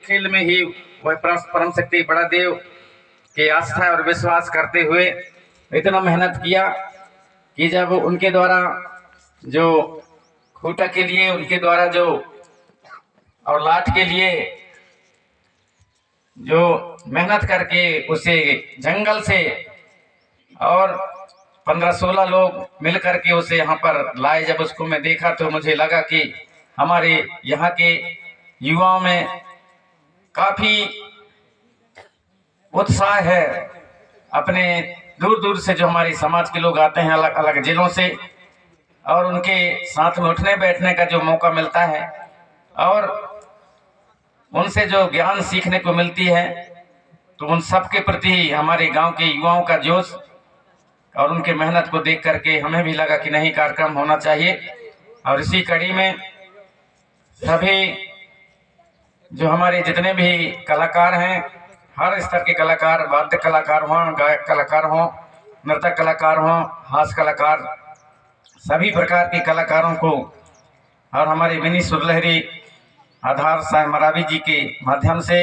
खेल में ही वह परम शक्ति बड़ा देव के आस्था और विश्वास करते हुए इतना मेहनत किया कि जब उनके द्वारा जो खूंटा के लिए, उनके द्वारा जो और लाठ के लिए जो मेहनत करके उसे जंगल से और 15-16 लोग मिलकर के उसे यहाँ पर लाए, जब उसको मैं देखा तो मुझे लगा कि हमारे यहाँ के युवाओं में काफी उत्साह है। अपने दूर दूर से जो हमारे समाज के लोग आते हैं अलग अलग जिलों से, और उनके साथ में उठने बैठने का जो मौका मिलता है और उनसे जो ज्ञान सीखने को मिलती है, तो उन सब के प्रति हमारे गांव के युवाओं का जोश और उनके मेहनत को देख करके हमें भी लगा कि नहीं, कार्यक्रम होना चाहिए। और इसी कड़ी में सभी जो हमारे जितने भी कलाकार हैं, हर स्तर के कलाकार, वाद्य कलाकार हों, गायक कलाकार हों, नृत्य कलाकार हों, हास्य कलाकार, सभी प्रकार के कलाकारों को और हमारे विनी सुरलहरी आधार साय मरावी जी के माध्यम से,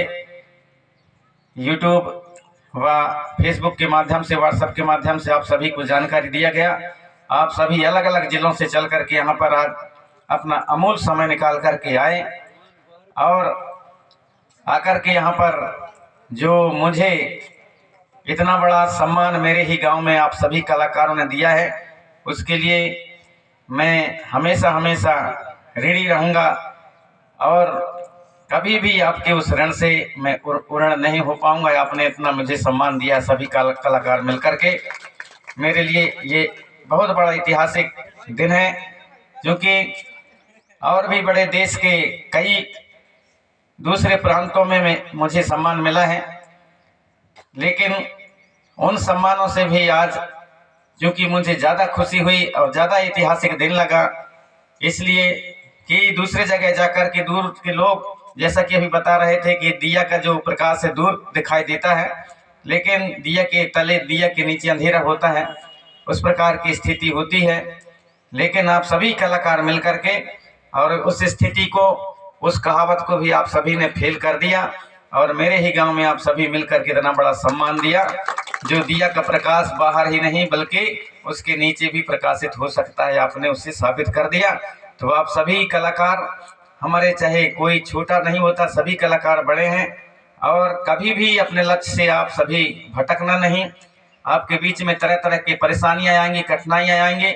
यूट्यूब व फेसबुक के माध्यम से, व्हाट्सएप के माध्यम से आप सभी को जानकारी दिया गया। आप सभी अलग अलग जिलों से चल करके यहाँ पर आज अपना अमूल्य समय निकाल करके आए और आकर के यहाँ पर जो मुझे इतना बड़ा सम्मान मेरे ही गांव में आप सभी कलाकारों ने दिया है, उसके लिए मैं हमेशा हमेशा ऋणी रहूँगा और कभी भी आपके उस ऋण से मैं उऋण नहीं हो पाऊंगा। आपने इतना मुझे सम्मान दिया सभी कलाकार मिलकर के, मेरे लिए ये बहुत बड़ा ऐतिहासिक दिन है, क्योंकि और भी बड़े देश के कई दूसरे प्रांतों में मुझे सम्मान मिला है, लेकिन उन सम्मानों से भी आज क्योंकि मुझे ज़्यादा खुशी हुई और ज़्यादा ऐतिहासिक दिन लगा, इसलिए कि दूसरे जगह जाकर के दूर के लोग, जैसा कि अभी बता रहे थे कि दिया का जो प्रकाश है दूर दिखाई देता है, लेकिन दिया के तले, दिया के नीचे अंधेरा होता है, उस प्रकार की स्थिति होती है। लेकिन आप सभी कलाकार मिलकर के और उस स्थिति को, उस कहावत को भी आप सभी ने फेल कर दिया और मेरे ही गांव में आप सभी मिलकर के इतना बड़ा सम्मान दिया। जो दिया का प्रकाश बाहर ही नहीं बल्कि उसके नीचे भी प्रकाशित हो सकता है, आपने उससे साबित कर दिया। तो आप सभी कलाकार हमारे, चाहे कोई छोटा नहीं होता, सभी कलाकार बड़े हैं और कभी भी अपने लक्ष्य से आप सभी भटकना नहीं। आपके बीच में तरह तरह की परेशानियां आएंगी, कठिनाइयां आएंगी,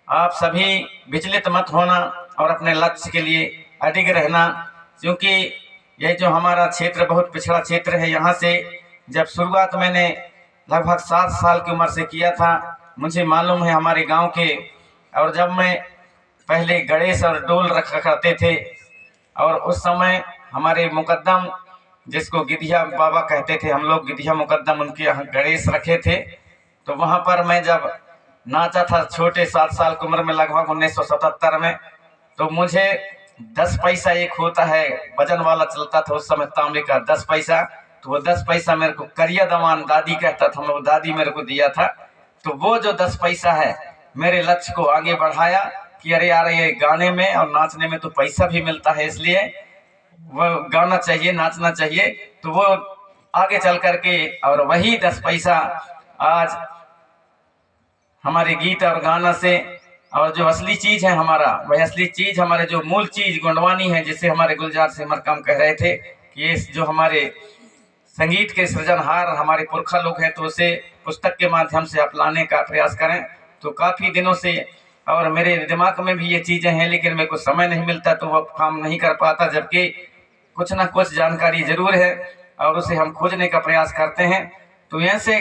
आप सभी विचलित मत होना और अपने लक्ष्य के लिए अडिग रहना, क्योंकि ये जो हमारा क्षेत्र बहुत पिछड़ा क्षेत्र है, यहाँ से जब शुरुआत मैंने लगभग 7 साल की उम्र से किया था, मुझे मालूम है हमारे गांव के, और जब मैं पहले गणेश और डोल रखा करते थे और उस समय हमारे मुकद्दम, जिसको गिधिया बाबा कहते थे हम लोग, गिधिया मुकद्दम, उनके यहाँ गणेश रखे थे। तो वहाँ पर मैं जब नाचा था छोटे 7 साल की उम्र में, लगभग 1977 में, तो मुझे 10 पैसा एक होता है वजन वाला चलता था उस समय, तांबे का 10 पैसा, तो वो 10 पैसा मेरे को करिया दमान दादी कहता था, वो दादी मेरे को दिया था। तो वो जो 10 पैसा है मेरे लक्ष्य को आगे बढ़ाया कि अरे यार, ये गाने में और नाचने में तो पैसा भी मिलता है, इसलिए वो गाना चाहिए, नाचना चाहिए। तो वो आगे चल करके और वही 10 पैसा आज हमारे गीत और गाना से, और जो असली चीज है हमारा, वही असली चीज, हमारे जो मूल चीज गुणवानी है, जिसे हमारे गुलजार से मरकम कह रहे थे कि ये जो हमारे संगीत के सृजनहार हमारे पुरखा लोग हैं, तो उसे पुस्तक के माध्यम से आप लाने का प्रयास करें। तो काफी दिनों से और मेरे दिमाग में भी ये चीजें हैं, लेकिन मेरे को समय नहीं मिलता तो वह काम नहीं कर पाता, जबकि कुछ ना कुछ जानकारी जरूर है और उसे हम खोजने का प्रयास करते हैं। तो यहाँ से